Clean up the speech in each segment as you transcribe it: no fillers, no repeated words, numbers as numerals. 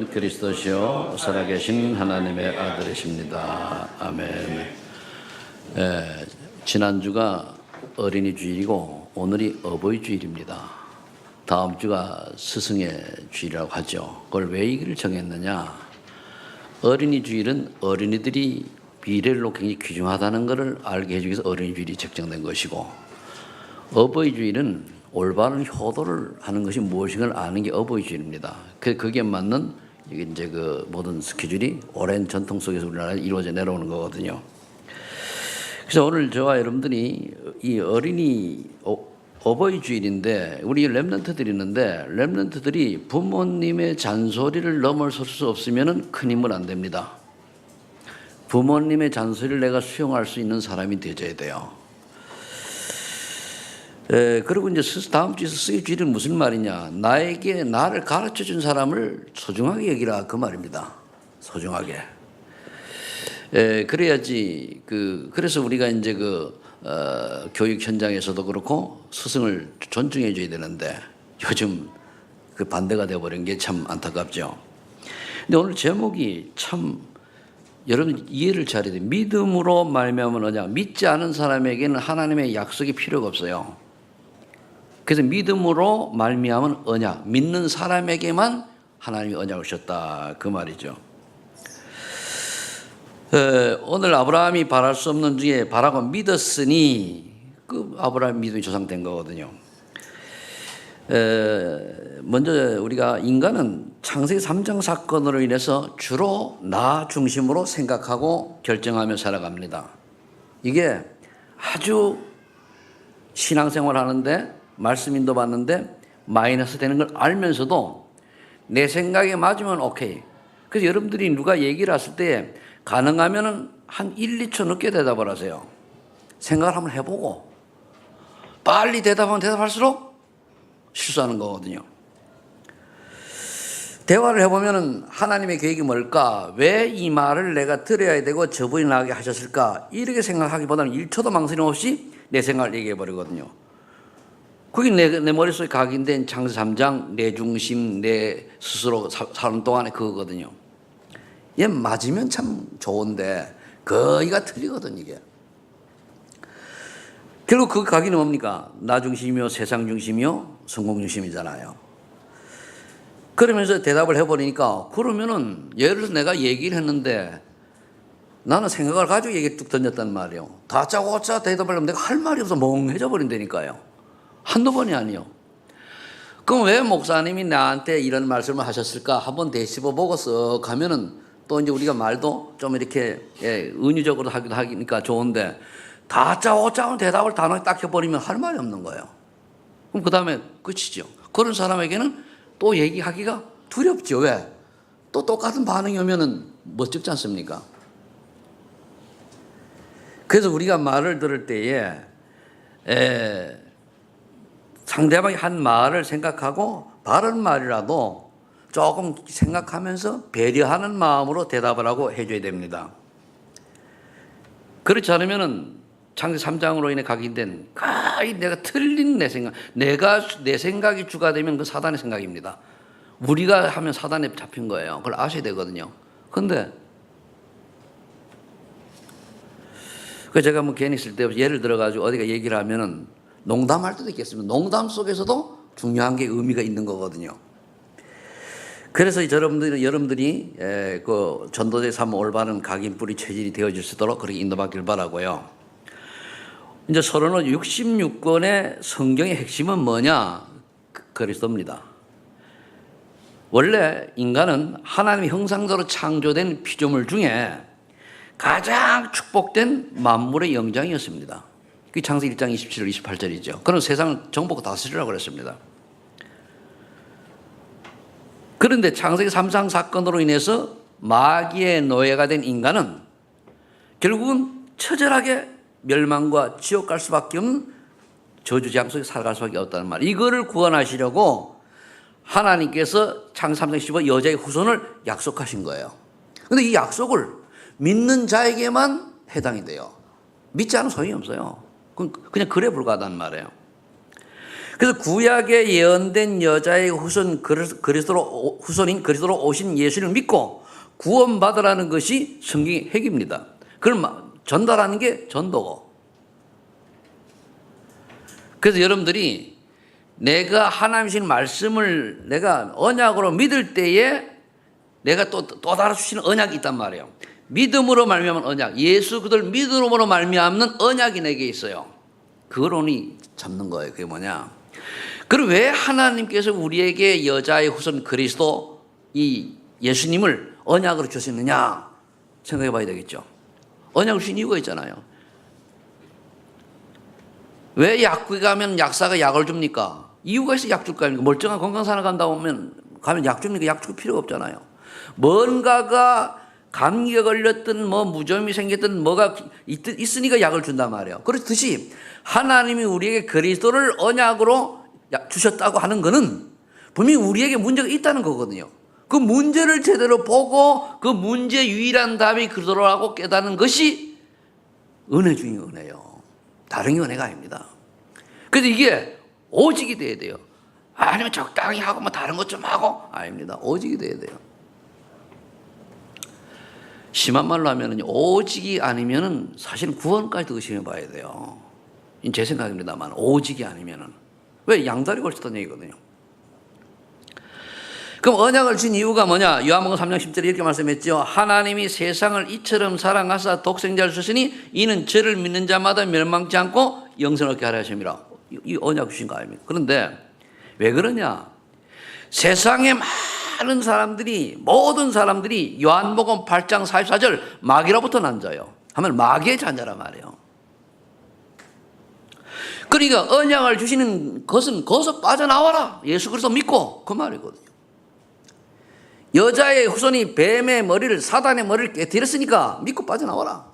그리스도시요 살아계신 하나님의 아들이십니다. 아멘. 지난주가 어린이 주일이고 오늘이 어버이 주일입니다. 다음 주가 스승의 주일이라고 하죠. 그걸 왜 이기를 정했느냐? 어린이 주일은 어린이들이 미래를 굉장히 귀중하다는 것을 알게 해주기 위해서 어린이 주일이 책정된 것이고, 어버이 주일은 올바른 효도를 하는 것이 무엇인가를 아는 게 어버이 주일입니다. 거기에 맞는 이게 이제 그 모든 스케줄이 오랜 전통 속에서 우리나라에 이루어져 내려오는 거거든요. 그래서 오늘 저와 여러분들이 이 어버이 주일인데, 우리 렘넌트들이 있는데, 렘넌트들이 부모님의 잔소리를 넘어설 수 없으면 큰 힘은 안 됩니다. 부모님의 잔소리를 내가 수용할 수 있는 사람이 되어야 돼요. 그리고 이제 다음 주에서 쓰기 주일은 무슨 말이냐? 나를 가르쳐 준 사람을 소중하게 여기라, 그 말입니다. 소중하게. 그래야지 그래서 우리가 이제 교육 현장에서도 그렇고 스승을 존중해 줘야 되는데, 요즘 그 반대가 되어버린 게 참 안타깝죠. 근데 오늘 제목이 참 여러분 이해를 잘해야 돼요. 믿음으로 말미암은 언약. 믿지 않은 사람에게는 하나님의 약속이 필요가 없어요. 그래서 믿음으로 말미암은 언약, 믿는 사람에게만 하나님이 언약을 주셨다, 그 말이죠. 오늘 아브라함이 바랄 수 없는 중에 바라고 믿었으니 그 아브라함 믿음이 조상된 거거든요. 먼저 우리가 인간은 창세기 3장 사건으로 인해서 주로 나 중심으로 생각하고 결정하며 살아갑니다. 이게 아주 신앙생활 하는데, 말씀 인도 받는데 마이너스 되는 걸 알면서도 내 생각에 맞으면 오케이. 그래서 여러분들이 누가 얘기를 했을 때 가능하면 한 1, 2초 늦게 대답을 하세요. 생각을 한번 해보고. 빨리 대답하면 대답할수록 실수하는 거거든요. 대화를 해보면 하나님의 계획이 뭘까? 왜 이 말을 내가 들어야 되고 저분이 나게 하셨을까? 이렇게 생각하기보다는 1초도 망설임 없이 내 생각을 얘기해 버리거든요. 그게 내 머릿속에 각인된 창세 3장 내 중심, 내 스스로 사는 동안에 그거거든요. 얘 맞으면 참 좋은데 거의가 틀리거든, 이게. 결국 그 각인은 뭡니까? 나 중심이요, 세상 중심이요, 성공 중심이잖아요. 그러면서 대답을 해버리니까, 그러면은 예를 들어서 내가 얘기를 했는데 나는 생각을 가지고 얘기 뚝 던졌단 말이에요. 다짜고짜 대답을 하면 내가 할 말이 없어 멍해져 버린다니까요. 한두 번이 아니요. 그럼 왜 목사님이 나한테 이런 말씀을 하셨을까? 한번 되씹어 보고 쓱 가면은 또 이제 우리가 말도 좀 이렇게 은유적으로 하기도 하니까 좋은데, 다짜고짜 대답을 단호하게 딱 해버리면 할 말이 없는 거예요. 그럼 그 다음에 끝이죠. 그런 사람에게는 또 얘기하기가 두렵죠. 왜? 또 똑같은 반응이 오면은 멋쩍지 않습니까? 그래서 우리가 말을 들을 때에 상대방이 한 말을 생각하고 바른 말이라도 조금 생각하면서 배려하는 마음으로 대답을 하고 해줘야 됩니다. 그렇지 않으면은 창세 3장으로 인해 각인된 거의 내가 틀린 내 생각이 주가 되면 그 사단의 생각입니다. 우리가 하면 사단에 잡힌 거예요. 그걸 아셔야 되거든요. 근데 제가 뭐 괜히 쓸데없이 예를 들어가지고 어디가 얘기를 하면은 농담할 때도 있겠습니다. 농담 속에서도 중요한 게 의미가 있는 거거든요. 그래서 여러분들이 그 전도자의 삶 올바른 각인뿌리 체질이 되어질 수 있도록 그렇게 인도받길 바라고요. 이제 서론은 66권의 성경의 핵심은 뭐냐? 그리스도입니다. 원래 인간은 하나님의 형상대로 창조된 피조물 중에 가장 축복된 만물의 영장이었습니다. 그게 창세기 1장 27절 28절이죠. 그런 세상을 정복하고 다스리라고 그랬습니다. 그런데 창세기 3장 사건으로 인해서 마귀의 노예가 된 인간은 결국은 처절하게 멸망과 지옥 갈 수밖에 없는 저주재앙 속에 살아갈 수밖에 없다는 말. 이거를 구원하시려고 하나님께서 창세기 3장 15 여자의 후손을 약속하신 거예요. 그런데 이 약속을 믿는 자에게만 해당이 돼요. 믿지 않으면 소용이 없어요. 그냥 그래 불과하다는 말이에요. 그래서 구약에 예언된 여자의 후손인 그리스도로 오신 예수를 믿고 구원받으라는 것이 성경의 핵입니다. 그걸 전달하는 게 전도고. 그래서 여러분들이 내가 하나님 주신 말씀을 내가 언약으로 믿을 때에 내가 또 다른 주시는 언약이 있단 말이에요. 믿음으로 말미암은 언약, 예수 그들 믿음으로 말미암는 언약이 내게 있어요. 그걸 오니 잡는 거예요. 그게 뭐냐? 그럼 왜 하나님께서 우리에게 여자의 후손 그리스도 이 예수님을 언약으로 주셨느냐 생각해 봐야 되겠죠. 언약을 주신 이유가 있잖아요. 왜 약국에 가면 약사가 약을 줍니까? 이유가 있어 약 줄 거 아닙니까? 멀쩡한 건강상을 가면 약 줍니까? 약 줄 필요가 없잖아요. 뭔가가 감기가 걸렸든 무좀이 생겼든 뭐가 있으니까 약을 준단 말이에요. 그렇듯이 하나님이 우리에게 그리스도를 언약으로 주셨다고 하는 것은 분명히 우리에게 문제가 있다는 거거든요. 그 문제를 제대로 보고 그 문제의 유일한 답이 그리스도라고 깨닫는 것이 은혜 중의 은혜요. 다른 게 은혜가 아닙니다. 그래서 이게 오직이 돼야 돼요. 아니면 적당히 하고 다른 것 좀 하고 아닙니다. 오직이 돼야 돼요. 심한 말로 하면 오직이 아니면은 사실은 구원까지 의심해 봐야 돼요. 제 생각입니다만 오직이 아니면은 왜 양다리 걸쳤다는 얘기거든요. 그럼 언약을 준 이유가 뭐냐? 요한복음 3장 10절에 이렇게 말씀했죠. 하나님이 세상을 이처럼 사랑하사 독생자를 주시니 이는 저를 믿는 자마다 멸망치 않고 영생을 얻게 하려 하심이라. 이 언약 주신 거 아닙니까? 그런데 왜 그러냐? 세상에 많은 사람들이, 모든 사람들이 요한복음 8장 44절 마귀로부터 난자요. 하면 마귀의 자녀란 말이에요. 그러니까 언약을 주시는 것은 거기서 빠져나와라. 예수 그리스도 믿고 그 말이거든요. 여자의 후손이 뱀의 머리를, 사단의 머리를 깨뜨렸으니까 믿고 빠져나와라.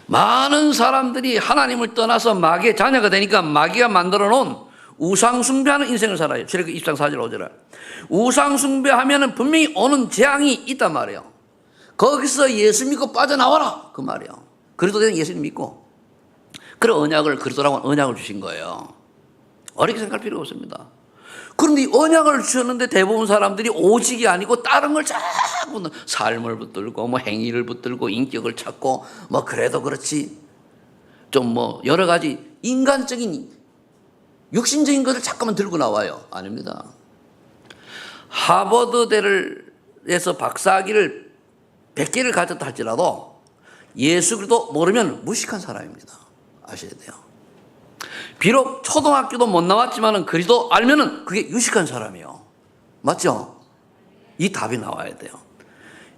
많은 사람들이 하나님을 떠나서 마귀의 자녀가 되니까 마귀가 만들어 놓은 우상 숭배하는 인생을 살아요. 출애굽기 20장 4절 5절에. 우상 숭배하면은 분명히 오는 재앙이 있단 말이에요. 거기서 예수 믿고 빠져나와라 그 말이에요. 그리스도 되는 예수님 믿고. 그런 언약을 그리스도라고 언약을 주신 거예요. 어렵게 생각할 필요가 없습니다. 그런데 이 언약을 주셨는데 대부분 사람들이 오직이 아니고 다른 걸 자꾸 삶을 붙들고 행위를 붙들고 인격을 찾고 그래도 그렇지 좀 여러 가지 인간적인 육신적인 것을 자꾸만 들고 나와요. 아닙니다. 하버드대에서 박사학위를 100개를 가졌다 할지라도 예수 그리스도 모르면 무식한 사람입니다. 아셔야 돼요. 비록 초등학교도 못 나왔지만 그리스도 알면은 그게 유식한 사람이에요. 맞죠? 이 답이 나와야 돼요.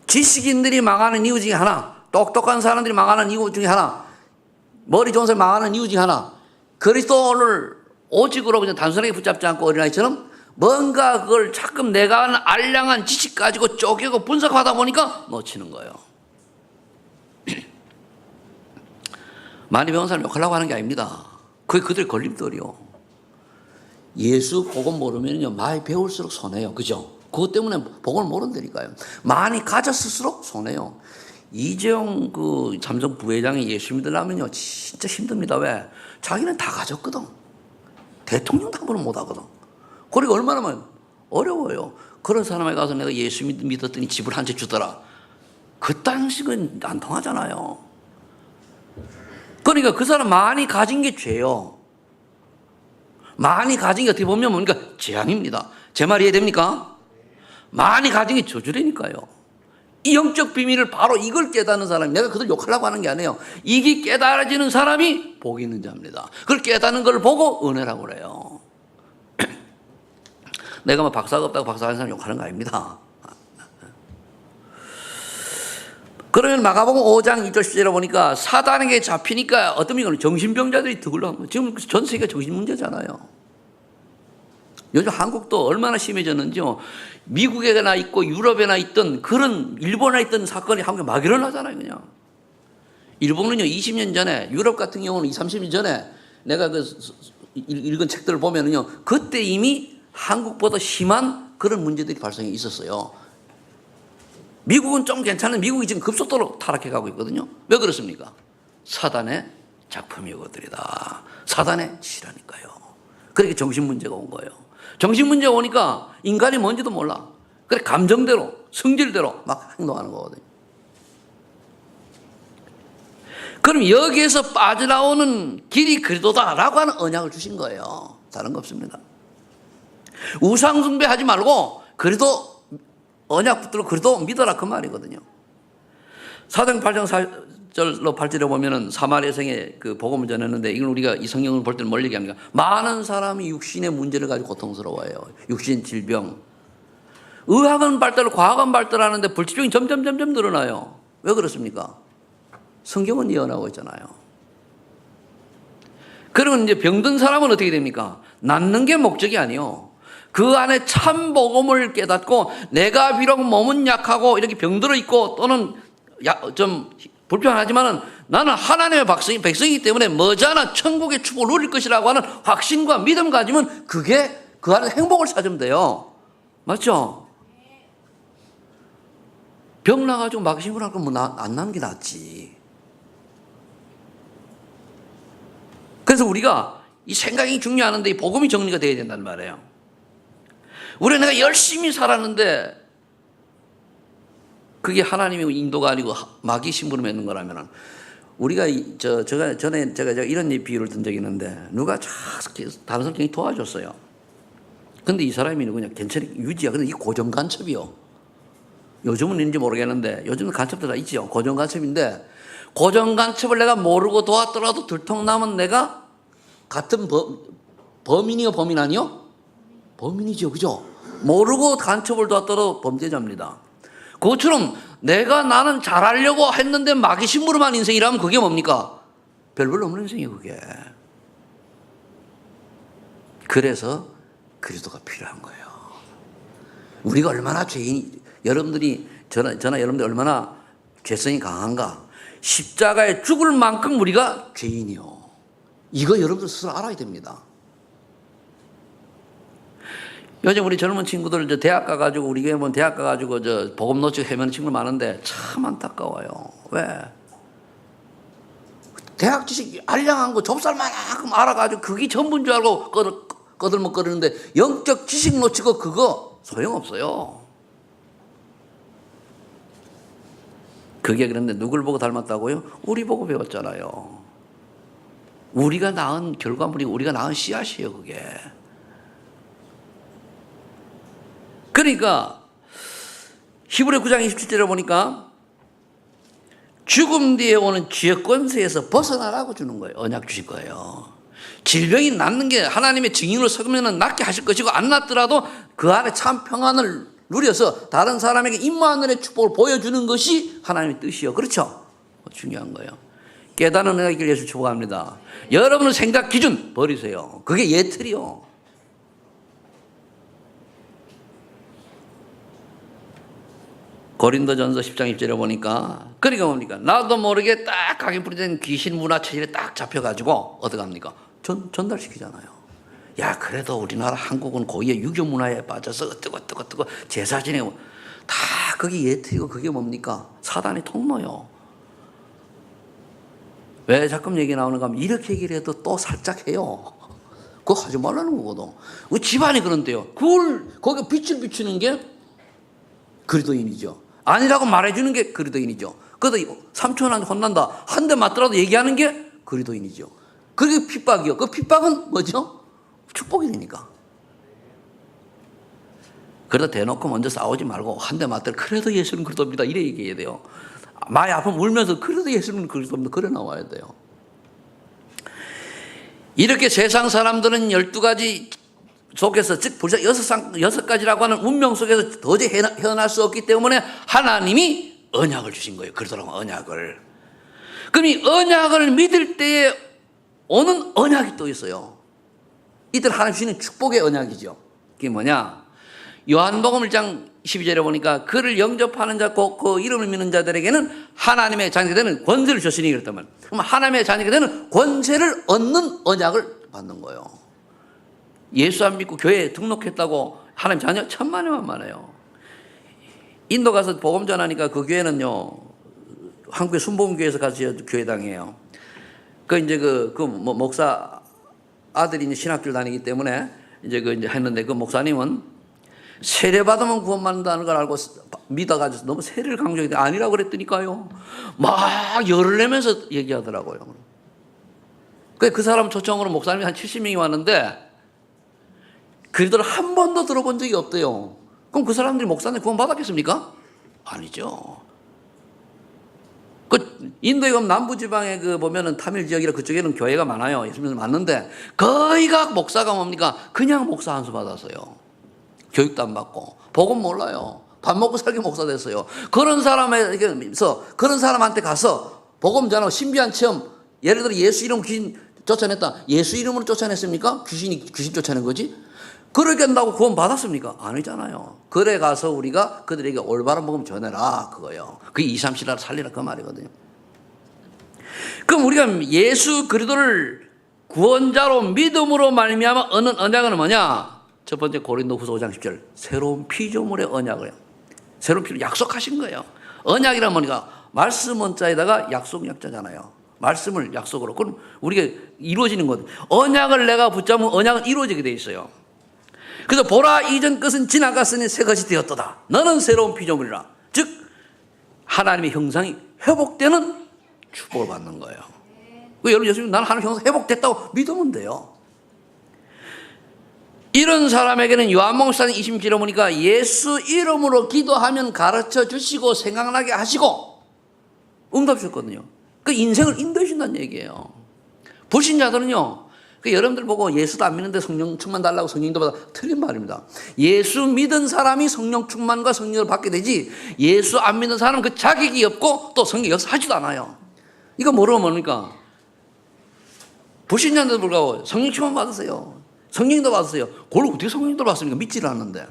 지식인들이 망하는 이유 중에 하나, 똑똑한 사람들이 망하는 이유 중에 하나, 머리 좋은 사람이 망하는 이유 중에 하나, 그리스도를 오직으로 그냥 단순하게 붙잡지 않고 어린아이처럼 뭔가 그걸 자꾸 내가 알량한 지식 가지고 쪼개고 분석하다 보니까 놓치는 거예요. 많이 배운 사람 욕하려고 하는 게 아닙니다. 그게 그들의 걸림돌이요. 예수 복음 모르면요 많이 배울수록 손해요. 그죠? 그것 때문에 복음을 모른다니까요. 많이 가졌을수록 손해요. 이재용 그 삼성 부회장이 예수 믿으려면요 진짜 힘듭니다. 왜? 자기는 다 가졌거든. 대통령도 한 번은 못 하거든. 그리고 얼마나 어려워요. 그런 사람에 가서 내가 예수 믿었더니 집을 한 채 주더라. 그딴 식은 안 통하잖아요. 그러니까 그 사람 많이 가진 게 죄요. 많이 가진 게 어떻게 보면 뭡니까? 재앙입니다. 제 말 이해됩니까? 많이 가진 게 저주라니까요. 이 영적 비밀을 바로 이걸 깨닫는 사람이, 내가 그들 욕하려고 하는 게 아니에요. 이게 깨달아지는 사람이 복이 있는 자입니다. 그걸 깨닫는 걸 보고 은혜라고 그래요. 내가 박사가 없다고 박사하는 사람 욕하는 거 아닙니다. 그러면 마가복음 5장 2절 10절에 보니까 사단에게 잡히니까 어떤 경우는 정신병자들이 들어오고, 지금 전 세계가 정신 문제잖아요. 요즘 한국도 얼마나 심해졌는지요. 미국에나 있고 유럽에나 있던 그런 일본에 있던 사건이 한국에 막 일어나잖아요. 그냥 일본은요 20년 전에, 유럽 같은 경우는 20, 30년 전에 내가 그 읽은 책들을 보면은요 그때 이미 한국보다 심한 그런 문제들이 발생해 있었어요. 미국은 좀 괜찮은, 미국이 지금 급속도로 타락해 가고 있거든요. 왜 그렇습니까? 사단의 작품이거들이다. 사단의 짓이라니까요. 그러니까 정신 문제가 온 거예요. 정신 문제가 오니까 인간이 뭔지도 몰라. 그래 감정대로 성질대로 막 행동하는 거거든요. 그럼 여기에서 빠져나오는 길이 그리도다라고 하는 언약을 주신 거예요. 다른 거 없습니다. 우상 숭배하지 말고 그래도 언약 붙들고 그래도 믿어라 그 말이거든요. 사도행 8장 4절로 8절에 보면은 사마리아 성에 그 복음을 전했는데 이걸 우리가 이 성경을 볼 때는 뭘 얘기합니까? 많은 사람이 육신의 문제를 가지고 고통스러워해요. 육신 질병. 의학은 발달, 과학은 발달하는데 불치병이 점점 늘어나요. 왜 그렇습니까? 성경은 예언하고 있잖아요. 그러면 이제 병든 사람은 어떻게 됩니까? 낫는 게 목적이 아니요. 그 안에 참 복음을 깨닫고 내가 비록 몸은 약하고 이렇게 병들어 있고 또는 좀 불편하지만은 나는 하나님의 백성이기 때문에 머지않아 천국의 축복을 누릴 것이라고 하는 확신과 믿음 가지면 그게 그 안에 행복을 찾으면 돼요. 맞죠? 병 나가지고 마귀신구를 하면 뭐 안 나는 게 낫지. 그래서 우리가 이 생각이 중요한데 이 복음이 정리가 돼야 된단 말이에요. 우리 내가 열심히 살았는데 그게 하나님의 인도가 아니고 마귀 심부름 맺는 거라면은 우리가 제가 전에 이런 비유를 든 적이 있는데 누가 다른 사람 굉장히 도와줬어요. 근데 이 사람이 누구냐? 괜찮이 유지야. 근데 이 고정 간첩이요. 요즘은 있는지 모르겠는데 요즘은 간첩들 다 있죠. 고정 간첩인데 고정 간첩을 내가 모르고 도왔더라도 들통나면 내가 같은 범인이요, 범인 아니요? 범인이죠, 그죠? 모르고 간첩을 도왔더라도 범죄자입니다. 그것처럼 나는 잘하려고 했는데 마귀 심부름한 인생이라면 그게 뭡니까? 별별 없는 인생이에요, 그게. 그래서 그리스도가 필요한 거예요. 우리가 얼마나 여러분들이 저나 여러분들 얼마나 죄성이 강한가? 십자가에 죽을 만큼 우리가 죄인이요. 이거 여러분들 스스로 알아야 됩니다. 요즘 우리 젊은 친구들 대학 가가지고 우리 교회 보면 대학 가가지고 복음 놓치고 헤매는 친구들 많은데 참 안타까워요. 왜? 대학 지식 알량한 거 좁쌀만큼 알아가지고 그게 전부인 줄 알고 거들먹거리는데 영적 지식 놓치고 그거 소용없어요. 그게 그런데 누굴 보고 닮았다고요? 우리 보고 배웠잖아요. 우리가 낳은 결과물이 우리가 낳은 씨앗이에요, 그게. 그러니까 히브리 9장 27절에 보니까 죽음 뒤에 오는 죄의 권세에서 벗어나라고 주는 거예요. 언약 주실 거예요. 질병이 낫는 게 하나님의 증인으로 서면 낫게 하실 것이고 안 낫더라도 그 안에 참 평안을 누려서 다른 사람에게 임마누엘의 축복을 보여주는 것이 하나님의 뜻이요. 그렇죠? 중요한 거예요. 깨닫는 은혜가 있기를 예수 축복합니다. 여러분의 생각 기준 버리세요. 그게 예틀이요. 고린도전서 10장 1절에 보니까 그러니까 뭡니까? 나도 모르게 딱 각인 뿌리된 귀신 문화 체질에 딱 잡혀가지고 어떡합니까? 전달시키잖아요. 야, 그래도 우리나라 한국은 고유의 유교 문화에 빠져서 어떡고 제사 지내고 다 그게 예틀이고 그게 뭡니까? 사단의 통로요. 왜 자꾸 얘기 나오는가 하면 이렇게 얘기를 해도 또 살짝 해요. 그거 하지 말라는 거거든. 집안이 그런데요. 거기에 빛을 비추는 게 그리스도인이죠. 아니라고 말해주는 게 그리스도인이죠. 그래도 삼촌한테 혼난다. 한 대 맞더라도 얘기하는 게 그리스도인이죠. 그게 핍박이요. 그 핍박은 뭐죠? 축복이 되니까. 그래도 대놓고 먼저 싸우지 말고 한 대 맞더라도 그래도 예수는 그리스도입니다. 이래 얘기해야 돼요. 많이 아프면 울면서 그래도 예수는 그리스도입니다. 그래 나와야 돼요. 이렇게 세상 사람들은 12가지 속에서 즉 벌써 6가지라고 하는 운명 속에서 도저히 헤어날 수 없기 때문에 하나님이 언약을 주신 거예요. 그러더라고 언약을. 그럼 이 언약을 믿을 때에 오는 언약이 또 있어요. 이들 하나님 주시는 축복의 언약이죠. 그게 뭐냐? 요한복음 1장 12절에 보니까 그를 영접하는 자, 그 이름을 믿는 자들에게는 하나님의 자녀가 되는 권세를 주시니 그랬다면, 그럼 하나님의 자녀가 되는 권세를 얻는 언약을 받는 거예요. 예수 안 믿고 교회에 등록했다고 하나님 자녀 천만에만 많아요. 인도 가서 복음 전하니까 그 교회는요, 한국의 순복음교회에서 가서 교회당이에요. 그 이제 목사 아들이 이제 신학교를 다니기 때문에 이제 했는데 그 목사님은 세례 받으면 구원받는다는 걸 알고 믿어가지고 너무 세례를 강조했는데 아니라고 그랬더니까요. 막 열을 내면서 얘기하더라고요. 그 사람 초청으로 목사님이 한 70명이 왔는데 그들은 한 번도 들어본 적이 없대요. 그럼 그 사람들이 목사님 구원 받았겠습니까? 아니죠. 그 인도에 가면 남부지방에 보면은 타밀 지역이라 그쪽에는 교회가 많아요. 예수님들 많는데 거의가 목사가 뭡니까? 그냥 목사 한 수 받았어요. 교육도 안 받고 복음 몰라요. 밥 먹고 살기 목사 됐어요. 그런 사람에게서 그런 사람한테 가서 복음 전하고 신비한 체험, 예를 들어 예수 이름 귀신 쫓아냈다. 예수 이름으로 쫓아냈습니까? 귀신 쫓아낸 거지? 그렇게 한다고 구원 받았습니까? 아니잖아요. 그래 가서 우리가 그들에게 올바른 복음 전해라 그거예요. 그게 2, 3, 7날 살리라 그 말이거든요. 그럼 우리가 예수 그리스도를 구원자로 믿음으로 말미암아 얻는 언약은 뭐냐? 첫 번째 고린도후서 5장 10절 새로운 피조물의 언약을 새로운 피조물 약속하신 거예요. 언약이란 뭐니까 말씀 원자에다가 약속 약자잖아요. 말씀을 약속으로. 그럼 우리가 이루어지는 것. 언약을 내가 붙잡으면 언약은 이루어지게 돼 있어요. 그래서 보라 이전 것은 지나갔으니 새 것이 되었도다. 너는 새로운 피조물이라. 즉 하나님의 형상이 회복되는 축복을 받는 거예요. 여러분 예수님 나는 하나님의 형상 회복됐다고 믿으면 돼요. 이런 사람에게는 요한복음 20절에 보니까 예수 이름으로 기도하면 가르쳐 주시고 생각나게 하시고 응답 주셨거든요. 그 인생을 인도해준다는 얘기예요. 불신자들은요, 여러분들 보고 예수도 안 믿는데 성령 충만 달라고 성령도 받아. 틀린 말입니다. 예수 믿은 사람이 성령 충만과 성령을 받게 되지 예수 안 믿는 사람은 그 자격이 없고 또 성령 역사하지도 않아요. 이거 모르면 뭡니까? 불신자인데도 불구하고 성령 충만 받으세요. 성령도 받으세요. 그걸 어떻게 성령도 받습니까? 믿지를 않는데.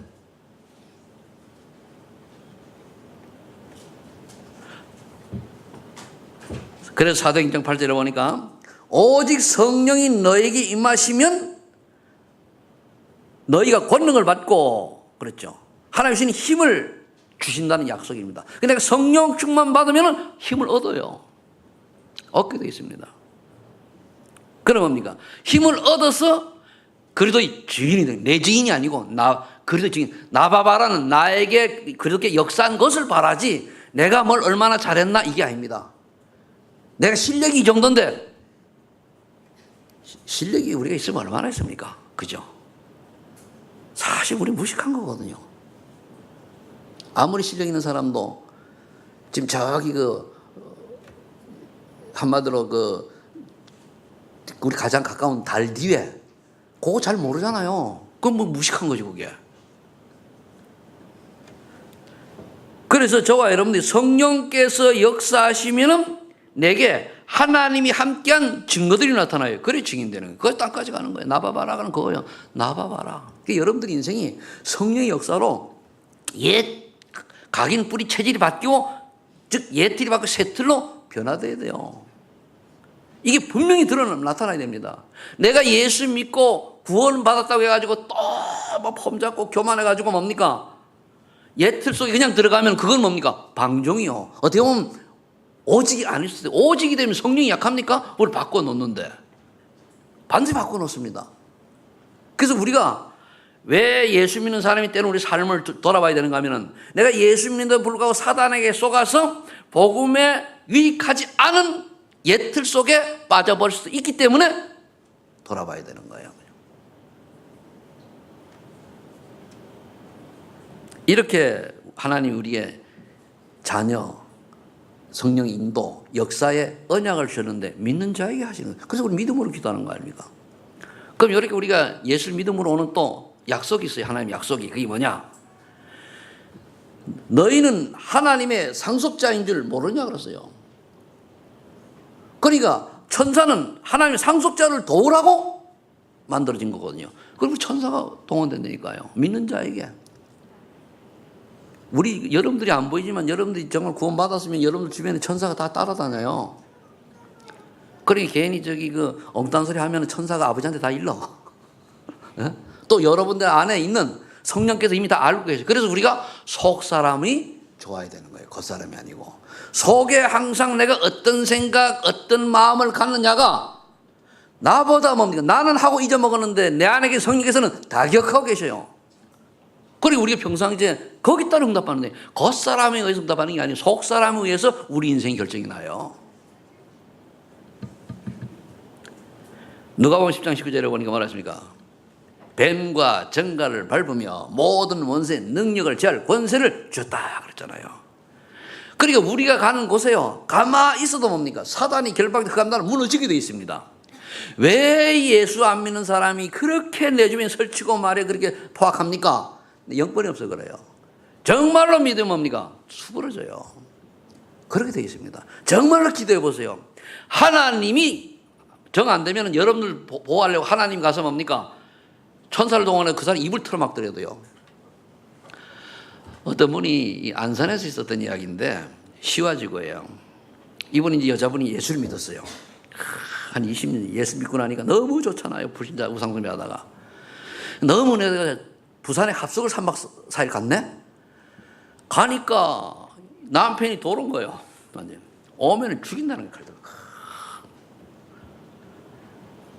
그래서 사도행전 8절에 보니까 오직 성령이 너에게 임하시면 너희가 권능을 받고 그랬죠. 하나님 주신 힘을 주신다는 약속입니다. 근데 성령 충만 받으면 힘을 얻어요. 얻게 되어 있습니다. 그럼 뭡니까? 힘을 얻어서 그리스도의 주인이 돼. 내 주인이 아니고 그리스도의 주인. 나바바라는 나에게 그렇게 역사한 것을 바라지 내가 뭘 얼마나 잘했나 이게 아닙니다. 내가 실력이 이 정도인데 실력이 우리가 있으면 얼마나 있습니까? 그죠? 사실 우리 무식한 거거든요. 아무리 실력 있는 사람도 지금 저기 한마디로 우리 가장 가까운 달 뒤에 그거 잘 모르잖아요. 그건 뭐 무식한 거지 그게. 그래서 저와 여러분들이 성령께서 역사하시면은 내게 하나님이 함께한 증거들이 나타나요. 그래 증인되는 거예요. 그거 땅까지 가는 거예요. 나봐봐라 하는 거예요. 나봐봐라. 그러니까 여러분들 인생이 성령의 역사로 옛 각인 뿌리 체질이 바뀌고 즉 옛 틀이 바뀌고 새 틀로 변화돼야 돼요. 이게 분명히 나타나야 됩니다. 내가 예수 믿고 구원받았다고 해가지고 또 뭐 폼 잡고 교만해가지고 뭡니까? 옛 틀 속에 그냥 들어가면 그건 뭡니까? 방종이요. 어떻게 보면 오직이 아닐 수도 있어요. 오직이 되면 성령이 약합니까? 우리 바꿔놓는데. 반드시 바꿔놓습니다. 그래서 우리가 왜 예수 믿는 사람이 때는 우리 삶을 돌아봐야 되는가 하면은 내가 예수 믿는데도 불구하고 사단에게 속아서 복음에 유익하지 않은 옛 틀 속에 빠져버릴 수도 있기 때문에 돌아봐야 되는 거예요. 이렇게 하나님 우리의 자녀, 성령 인도, 역사에 언약을 주셨는데 믿는 자에게 하시는 거예요. 그래서 우리 믿음으로 기도하는 거 아닙니까? 그럼 이렇게 우리가 예수를 믿음으로 오는 또 약속이 있어요. 하나님 약속이. 그게 뭐냐? 너희는 하나님의 상속자인 줄 모르냐 그랬어요. 그러니까 천사는 하나님의 상속자를 도우라고 만들어진 거거든요. 그리고 천사가 동원된다니까요. 믿는 자에게. 여러분들이 안 보이지만 여러분들이 정말 구원받았으면 여러분들 주변에 천사가 다 따라다녀요. 그러니까 괜히 엉뚱한 소리 하면 천사가 아버지한테 다 일러. 또 여러분들 안에 있는 성령께서 이미 다 알고 계세요. 그래서 우리가 속 사람이 좋아야 되는 거예요. 겉사람이 아니고. 속에 항상 내가 어떤 생각, 어떤 마음을 갖느냐가 나보다 뭡니까? 나는 하고 잊어먹었는데 내 안에 계신 성령께서는 다 기억하고 계셔요. 그리고 우리가 평상시에 거기 따라 응답하는데 겉사람에 의해서 응답하는 게 아니고 속사람에 의해서 우리 인생이 결정이 나요. 누가복음 10장 19절에 보니까 뭐랬습니까? 뱀과 정갈을 밟으며 모든 원수의 능력을 제할 권세를 줬다 그랬잖아요. 그러니까 우리가 가는 곳에요, 가만히 있어도 뭡니까? 사단이 결박해서 감당을 무너지게 되어 있습니다. 왜 예수 안 믿는 사람이 그렇게 내 주변에 설치고 말에 그렇게 포악합니까? 영권이 없어 그래요. 정말로 믿으면 뭡니까? 수그러져요. 그렇게 되어 있습니다. 정말로 기도해 보세요. 하나님이 정 안 되면 여러분들 보호하려고 하나님 가서 뭡니까? 천사를 동원해 그 사람 입을 틀어막더라도요. 어떤 분이 안산에서 있었던 이야기인데 시와지고예요. 이분이 이제 여자분이 예수를 믿었어요. 한 20년 예수 믿고 나니까 너무 좋잖아요. 불신자 우상숭배 하다가. 너무 내가 부산에 합석을 3박 4일 갔네? 가니까 남편이 돌은 거예요. 완전. 오면은 죽인다는 게 칼들.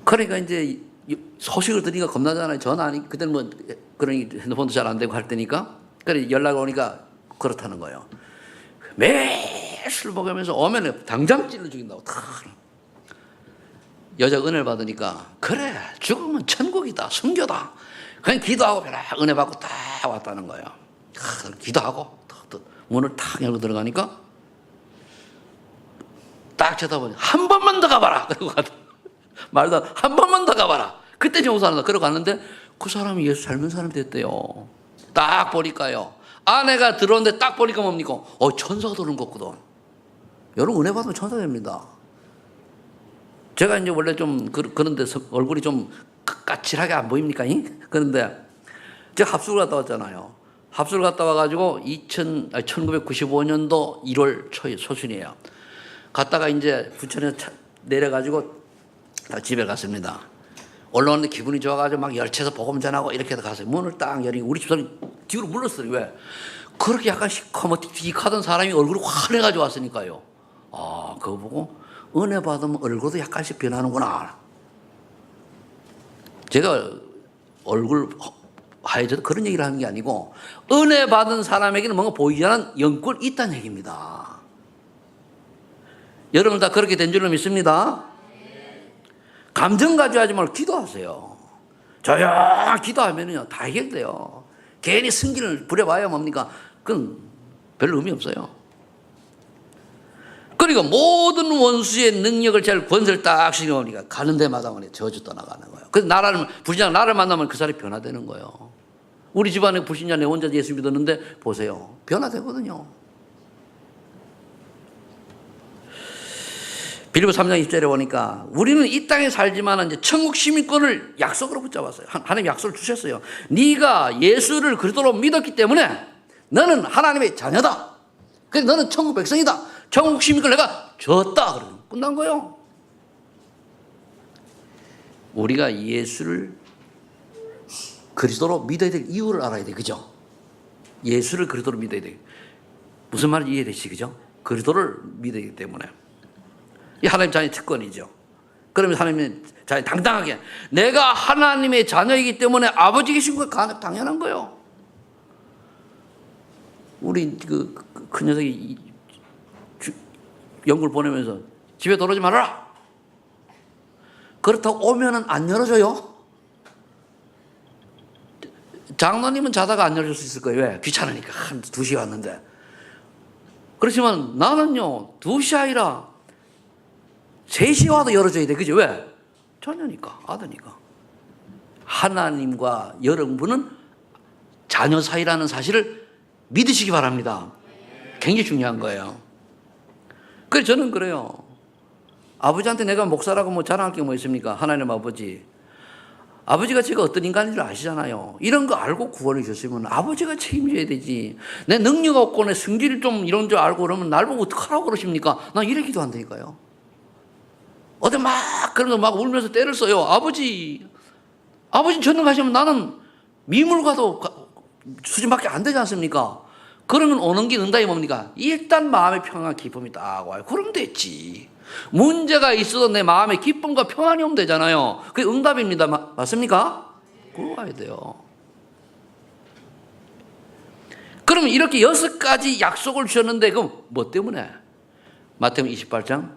그러니까 이제 소식을 들으니까 겁나잖아요. 전화 아니, 그때는 뭐 그런 핸드폰도 잘 안 되고 할 때니까. 그래 연락 오니까 그렇다는 거예요. 매일 술 먹으면서 오면은 당장 찔러 죽인다고. 여자가 은혜를 받으니까 그래 죽으면 천국이다, 순교다. 그냥 기도하고 은혜 받고 딱 왔다는 거예요. 기도하고 문을 탁 열고 들어가니까 딱 쳐다보니 한 번만 더 가봐라. 그러고 말도 한 번만 더 가봐라. 그때 정사한다. 그러고 갔는데 그 사람이 예수 잘 믿는 사람이 됐대요. 딱 보니까요. 아내가 들어오는데 딱 보니까 뭡니까? 천사가 들어온 거거든. 여러분 은혜 받으면 천사 됩니다. 제가 이제 원래 좀 그런데 얼굴이 좀 까칠하게 안 보입니까? 그런데 제가 합숙을 갔다 왔잖아요. 합숙을 갔다 와가지고 1995년도 1월 초에 소순이에요. 갔다가 이제 부천에서 내려가지고 다 집에 갔습니다. 올라오는데 기분이 좋아가지고 막 열차에서 복음 전하고 이렇게 갔어요. 문을 딱 열니 우리 집사람이 뒤로 물렀어요. 왜? 그렇게 약간 시커멓게 하던 사람이 얼굴이 환해가지고 왔으니까요. 그거 보고 은혜 받으면 얼굴도 약간씩 변하는구나. 제가 얼굴 하얘져도 그런 얘기를 하는 게 아니고 은혜 받은 사람에게는 뭔가 보이지 않는 영권이 있다는 얘기입니다. 여러분 다 그렇게 된 줄로 믿습니다. 감정 가지고 하지 말고 기도하세요. 조용히 기도하면요 다 해결돼요. 괜히 승기를 부려봐야 뭡니까? 그건 별 의미 없어요. 그러니까 모든 원수의 능력을 잘 권세를 딱 실어오니까 가는 데마다 저주 떠나가는 거예요. 그래서 불신자 나를 만나면 그 사람이 변화되는 거예요. 우리 집안에 불신자 내 혼자 예수 믿었는데 보세요. 변화되거든요. 빌립보 3장 20절에 보니까 우리는 이 땅에 살지만 이제 천국 시민권을 약속으로 붙잡았어요. 하나님 약속을 주셨어요. 네가 예수를 그리스도로 믿었기 때문에 너는 하나님의 자녀다. 그래서 너는 천국 백성이다. 천국 시민권을 내가 줬다. 그러면 끝난 거예요. 우리가 예수를 그리스도로 믿어야 될 이유를 알아야 돼. 그죠? 예수를 그리스도로 믿어야 돼. 무슨 말인지 이해되시? 그죠? 그리스도를 믿어야 되기 때문에. 이 하나님 자녀의 특권이죠. 그러면 하나님의 자녀 당당하게 내가 하나님의 자녀이기 때문에 아버지 계신 거 당연한 거예요. 우리 큰 녀석이 영국을 보내면서 집에 들어오지 말아라. 그렇다고 오면은 안 열어줘요. 장로님은 자다가 안 열어줄 수 있을 거예요. 왜? 귀찮으니까. 한 2시에 왔는데. 그렇지만 나는요 2시 아니라 3시에 와도 열어줘야 돼. 그죠? 왜? 자녀니까, 아드니까. 하나님과 여러분은 자녀 사이라는 사실을 믿으시기 바랍니다. 굉장히 중요한 거예요. 그래서 저는 그래요. 아버지한테 내가 목사라고 뭐 자랑할 게 뭐 있습니까? 하나님 아버지. 아버지가 제가 어떤 인간인 줄 아시잖아요. 이런 거 알고 구원해 주셨으면 아버지가 책임져야 되지. 내 능력 없고 내 승기를 좀 이런 줄 알고 그러면 날 보고 어떡하라고 그러십니까? 나 이래 기도한다니까요. 어디 막 그런 거 막 울면서 때를 써요. 아버지 전능하시면 나는 미물과도 수준밖에 안 되지 않습니까? 그러면 오는 길 응답이 뭡니까? 일단 마음의 평안 기쁨이 딱 와요. 그러면 됐지. 문제가 있어도 내 마음에 기쁨과 평안이 오면 되잖아요. 그게 응답입니다. 맞습니까? 그거 와야 돼요. 그러면 이렇게 6가지 약속을 주셨는데 그럼 뭐 때문에? 마태복음 28장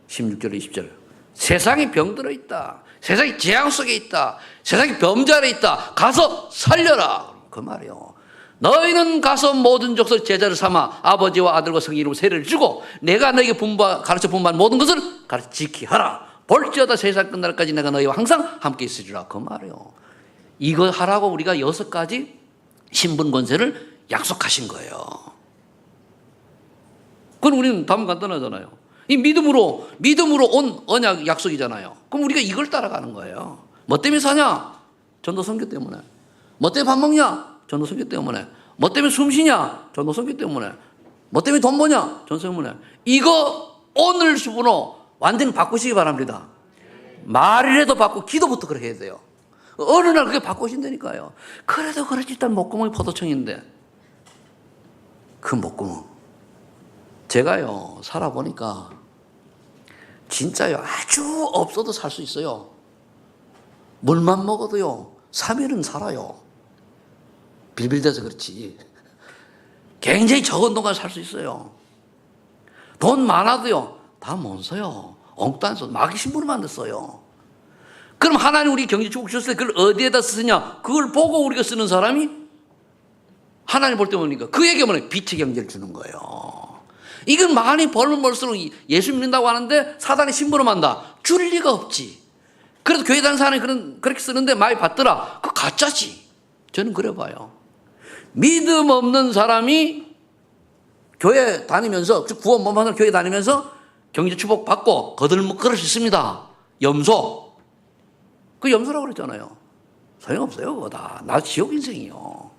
16절 20절 세상이 병들어 있다. 세상이 재앙 속에 있다. 세상이 범죄 있다. 가서 살려라. 그 말이에요. 너희는 가서 모든 족속 제자를 삼아 아버지와 아들과 성령 이름으로 세례를 주고 내가 너에게 가르쳐 분부한 모든 것을 가르쳐 지키 하라. 볼지어다 세상 끝날까지 내가 너희와 항상 함께 있으리라. 그 말이에요. 이거 하라고 우리가 6가지 신분 권세를 약속하신 거예요. 그럼 우리는 답은 간단하잖아요. 이 믿음으로 온 언약 약속이잖아요. 그럼 우리가 이걸 따라가는 거예요. 뭐 때문에 사냐? 전도 선교 때문에. 뭐 때문에 밥 먹냐? 전도 선교 때문에. 뭐 때문에 숨 쉬냐? 전도 선교 때문에. 뭐 때문에 돈 버냐? 전도 선교 때문에. 이거 오늘 수분으로 완전히 바꾸시기 바랍니다. 말이라도 바꾸고 기도부터 그렇게 해야 돼요. 어느 날 그게 바꾸신다니까요. 그래도 그렇지 일단 목구멍이 포도청인데 그 목구멍 제가요 살아보니까 진짜요 아주 없어도 살 수 있어요. 물만 먹어도요 3일은 살아요. 빌빌대서 그렇지. 굉장히 적은 동안 살 수 있어요. 돈 많아도요 다 못 써요. 엉뚱 안 써. 마귀 신부로 만들었어요. 그럼 하나님 우리 경제 축복 주셨을 때 그걸 어디에다 쓰냐? 그걸 보고 우리가 쓰는 사람이 하나님 볼 때 뭡니까? 그에게 뭐냐? 빛의 경제를 주는 거예요. 이건 많이 벌면 벌수록 예수 믿는다고 하는데 사단이 심부름 한다. 줄 리가 없지. 그래도 교회 다니는 사람이 그렇게 쓰는데 많이 받더라. 그거 가짜지. 저는 그래 봐요. 믿음 없는 사람이 교회 다니면서, 구원 못 받는 교회 다니면서 경제 축복 받고 거들먹거릴 수 있습니다. 염소. 그 염소라고 그랬잖아요. 소용없어요, 그거 다. 나 지옥 인생이요.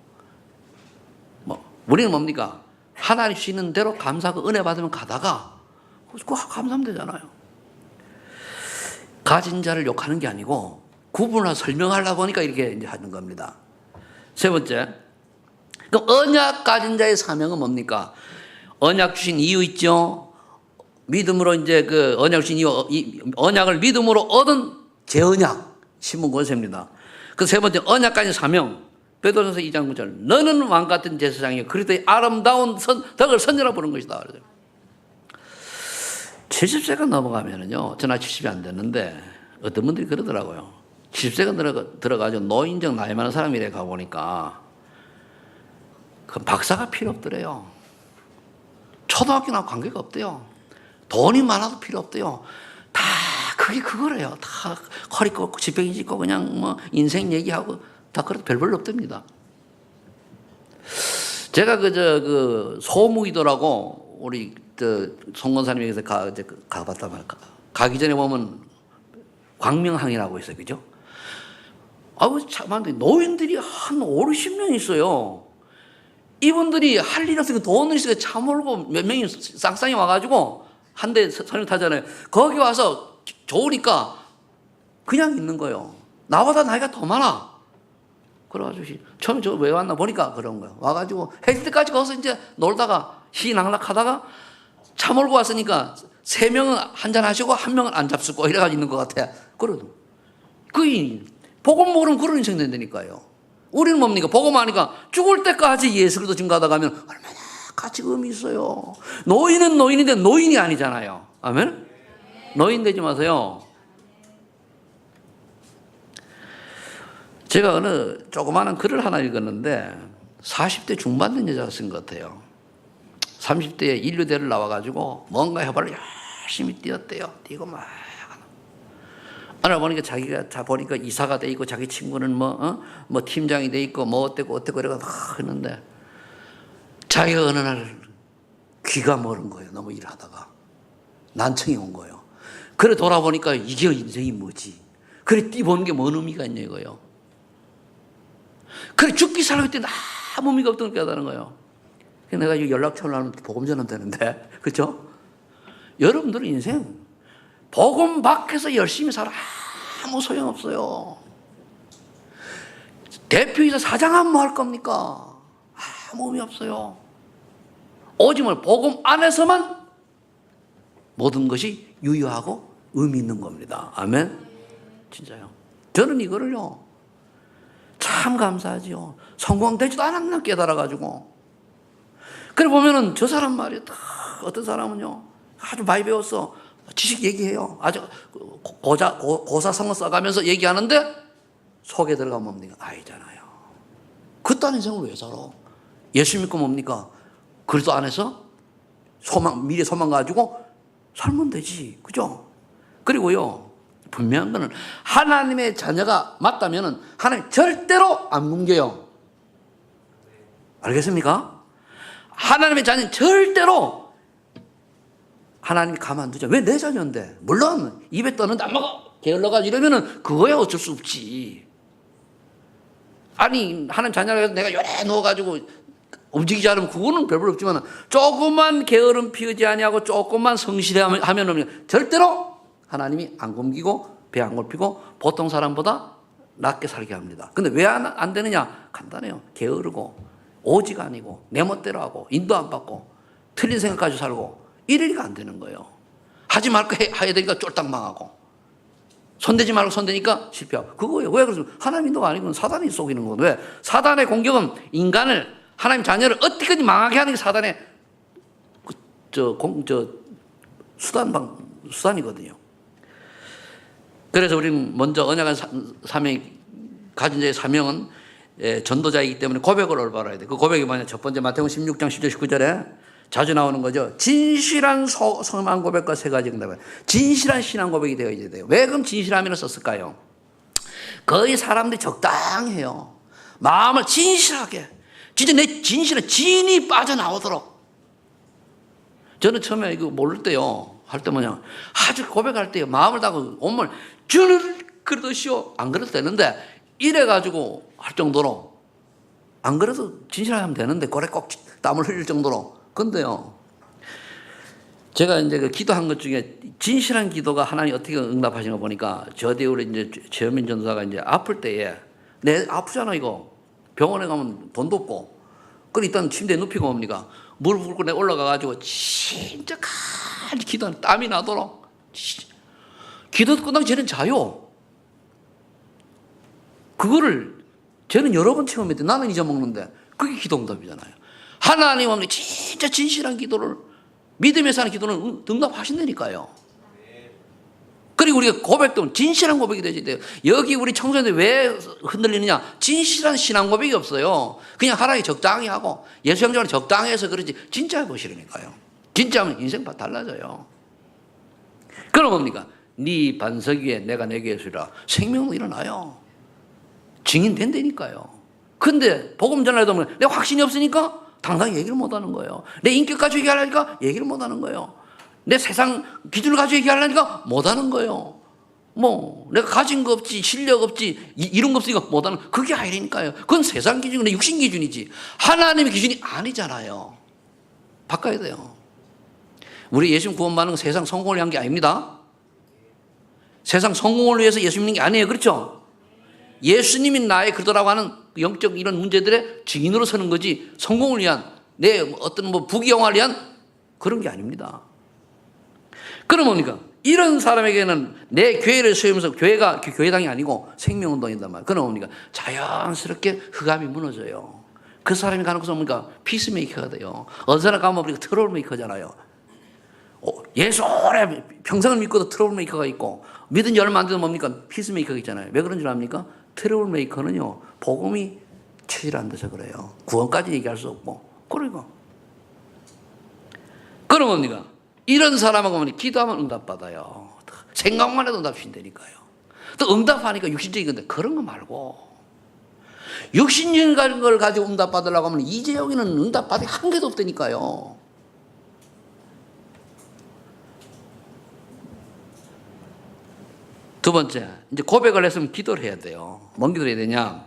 우리는 뭡니까? 하나님 주시는 대로 감사하고 은혜 받으면 가다가 그거 감사하면 되잖아요. 가진 자를 욕하는 게 아니고 구분을 설명하려고 하니까 이렇게 이제 하는 겁니다. 세 번째, 그럼 언약 가진 자의 사명은 뭡니까? 언약 주신 이유 있죠? 믿음으로 이제 그 언약 주신 이유, 언약을 믿음으로 얻은 재언약, 신분 권세입니다. 그 세 번째, 언약 가진 사명. 베드로전서 2장 9절. 너는 왕 같은 제사장이요 그리스도의 아름다운 덕을 선전하고 보는 것이다. 70세가 넘어가면은요, 저나 70이 안 됐는데 어떤 분들이 그러더라고요. 70세가 들어가지고 노인정 나이 많은 사람이래 가보니까 그 박사가 필요 없더래요. 초등학교나 관계가 없대요. 돈이 많아도 필요 없대요. 다 그게 그거래요. 다 허리 꺾고 지팡이 짚고 그냥 뭐 인생 얘기하고 다 그래도 별볼로 없답니다. 제가 그 소무이도라고 우리 송건사님에게서 가봤단 말이야. 가기 전에 보면 광명항이라고 있어요, 그죠? 아우 참한데 노인들이 한 5, 60명 있어요. 이분들이 할 일 없으니까 돈을 있으니까 차 몰고 몇 명이 쌍쌍이 와가지고 한 대 선영 타잖아요. 거기 와서 좋으니까 그냥 있는 거예요. 나보다 나이가 더 많아. 그래가지고 처음에 저 왜 왔나 보니까 그런 거예요. 와가지고 해질 때까지 거기서 이제 놀다가 희낙낙하다가 차 몰고 왔으니까 3명은 한잔 하시고 1명은 안 잡수고 이래가지고 있는 것 같아. 그래도 그 복음 모르면 그런 인생 된다니까요. 우리는 뭡니까? 복음 하니까 죽을 때까지 예수를 증거하다 가면 얼마나 가치가 있어요. 노인은 노인인데 노인이 아니잖아요. 아멘? 노인 되지 마세요. 제가 어느 조그마한 글을 하나 읽었는데 40대 중반 된 여자가 쓴 것 같아요. 30대에 인류대를 나와가지고 뭔가 해보려 열심히 뛰었대요. 뛰고 막. 어느 보니까 자기가 보니까 이사가 돼 있고 자기 친구는 뭐 팀장이 돼 있고 뭐 어때고 그래가 막 했는데 자기가 어느 날 귀가 멀은 거예요. 너무 일하다가 난청이 온 거예요. 그래 돌아보니까 이게 인생이 뭐지? 그래 뛰보는 게 뭔 의미가 있냐 이거예요. 그래 죽기 살고 있을 때 아무 의미가 없던 걸 깨달은 거예요. 내가 연락처를 나누면 복음 전하면 되는데 그렇죠? 여러분들은 인생 복음 밖에서 열심히 살아 아무 소용없어요. 대표이사 사장하면 뭐 할 겁니까? 아무 의미 없어요. 오직은 복음 안에서만 모든 것이 유효하고 의미 있는 겁니다. 아멘. 진짜요. 저는 이거를요 참 감사하지요. 성공되지도 않았나 깨달아가지고. 그래 보면은 저 사람 말이야. 어떤 사람은요 아주 많이 배웠어. 지식 얘기해요. 아주 고사성어 써가면서 얘기하는데 속에 들어가면 뭡니까? 아니잖아요. 그딴 인생을 왜 살아? 예수 믿고 뭡니까? 그리스도 안에서 미래 소망 가지고 살면 되지. 그죠? 그리고요 분명한 거는 하나님의 자녀가 맞다면 하나님 절대로 안 뭉개요. 알겠습니까? 하나님의 자녀는 절대로 하나님이 가만두죠. 왜 내 자녀인데? 물론 입에 떠는데 안 먹어 게을러가지고 이러면은 그거야 어쩔 수 없지. 아니 하나님 자녀라 해서 내가 요래 누워가지고 움직이지 않으면 그거는 별볼 없지만 조금만 게으름 피우지 아니하고 조금만 성실하면 절대로 하나님이 안 굶기고 배 안 골피고 보통 사람보다 낫게 살게 합니다. 근데 왜 안 되느냐? 간단해요. 게으르고 오지가 아니고 내 멋대로 하고 인도 안 받고 틀린 생각 가지고 살고 이러니까 안 되는 거예요. 하지 말고 해야 되니까 쫄딱 망하고 손대지 말고 손대니까 실패하고 그거예요. 왜 그래서 하나님 인도가 아니고 사단이 속이는 거거든. 왜? 사단의 공격은 인간을 하나님 자녀를 어떻게든 망하게 하는 게 사단의 수단이거든요. 그래서 우리는 먼저 언약한 사명 가진 자의 사명은 전도자이기 때문에 고백을 올바라야 돼. 그 고백이 뭐냐? 첫 번째 마태복음 16장 10절 19절에 자주 나오는 거죠. 진실한 소망 고백과 세 가지 응답. 진실한 신앙 고백이 되어야 돼요. 왜 그럼 진실함이라 썼을까요? 거의 사람들이 적당해요. 마음을 진실하게. 진짜 내 진실은 진이 빠져나오도록. 저는 처음에 이거 모를 때요. 할 때 뭐냐. 아주 고백할 때요. 마음을 다하고 온몸을 주를 그러시오. 안 그래도 되는데 이래가지고 할 정도로 안 그래도 진실하게 하면 되는데 고래 꼭 땀을 흘릴 정도로. 근데요. 제가 이제 그 기도한 것 중에 진실한 기도가 하나님 어떻게 응답하시는 거 보니까 저 뒤에 우리 이제 최현민 전도사가 이제 아플 때에 내 아프잖아 이거. 병원에 가면 돈도 없고. 그래 일단 침대에 눕히고 옵니까? 무릎 꿇고 내가 올라가가지고 진짜 간절히 기도하는 땀이 나도록 기도 끝나기 전에 자요. 그거를 저는 여러 번 체험했는데 나는 잊어먹는데 그게 기도 응답이잖아요. 하나님 어머니 진짜 진실한 기도를 믿음에서 하는 기도는 응답하신다니까요. 그리고 우리가 고백도 진실한 고백이 되지 돼요. 여기 우리 청소년들 왜 흔들리느냐? 진실한 신앙 고백이 없어요. 그냥 하나님 적당히 하고 예수 형제는 적당히 해서 그러지 진짜 해보시라니까요. 진짜 하면 인생 달라져요. 그럼 뭡니까? 네 반석 위에 내가 내게 예수라 생명도 일어나요. 증인 된다니까요. 근데 복음 전하려다 보면 내가 확신이 없으니까 당당히 얘기를 못하는 거예요. 내 인격 가지고 얘기하려니까 얘기를 못하는 거예요. 내 세상 기준을 가지고 얘기하려니까 못하는 거예요. 뭐 내가 가진 거 없지 실력 없지 이런 거 없으니까 못하는 그게 아니니까요. 그건 세상 기준이 육신 기준이지 하나님의 기준이 아니잖아요. 바꿔야 돼요. 우리 예수님 구원받는 건 세상 성공을 위한 게 아닙니다. 세상 성공을 위해서 예수 믿는 게 아니에요. 그렇죠? 예수님이 나의 그러라고 하는 영적 이런 문제들의 증인으로 서는 거지 성공을 위한 내 어떤 뭐 부귀영화를 위한 그런 게 아닙니다. 그럼 뭡니까? 이런 사람에게는 내 교회를 세우면서 교회가 교회당이 아니고 생명운동이단 말이에요. 그럼 뭡니까? 자연스럽게 흑암이 무너져요. 그 사람이 가는 곳은 뭡니까? 피스메이커가 돼요. 어느 사람 가면 우리가 트러블메이커잖아요. 예수 오래 평생을 믿고도 트러블메이커가 있고 믿은 지 얼마 안 돼도 뭡니까? 피스메이커가 있잖아요. 왜 그런 줄 압니까? 트러블메이커는요 복음이 체질 안 돼서 그래요. 구원까지 얘기할 수 없고 그러니까 그럼 뭡니까? 이런 사람하고 기도하면 응답받아요. 생각만 해도 응답신다니까요. 또 응답하니까 육신적인 건데 그런 거 말고 육신적인 걸 가지고 응답받으려고 하면 이제 여기는 응답받을 한 개도 없다니까요. 두 번째, 이제 고백을 했으면 기도를 해야 돼요. 뭔 기도를 해야 되냐?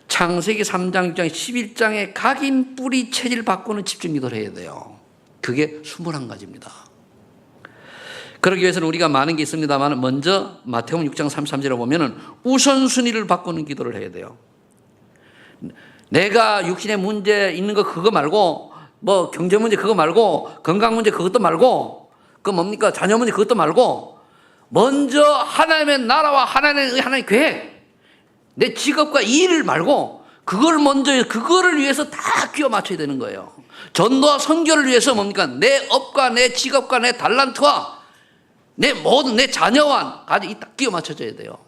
창세기 3장, 6장, 11장의 각인 뿌리 체질 바꾸는 집중 기도를 해야 돼요. 그게 21가지입니다. 그러기 위해서는 우리가 많은 게 있습니다만 먼저 마태복음 6장 33절에 보면은 우선순위를 바꾸는 기도를 해야 돼요. 내가 육신의 문제 있는 거 그거 말고 뭐 경제 문제 그거 말고 건강 문제 그것도 말고 그 뭡니까 자녀 문제 그것도 말고 먼저 하나님의 나라와 하나님의 계획 내 직업과 일을 말고 그걸 먼저 그거를 위해서 다 끼워 맞춰야 되는 거예요. 전도와 선교를 위해서 뭡니까 내 업과 내 직업과 내 달란트와 내 모든 내 자녀와 아주 딱 끼워 맞춰져야 돼요.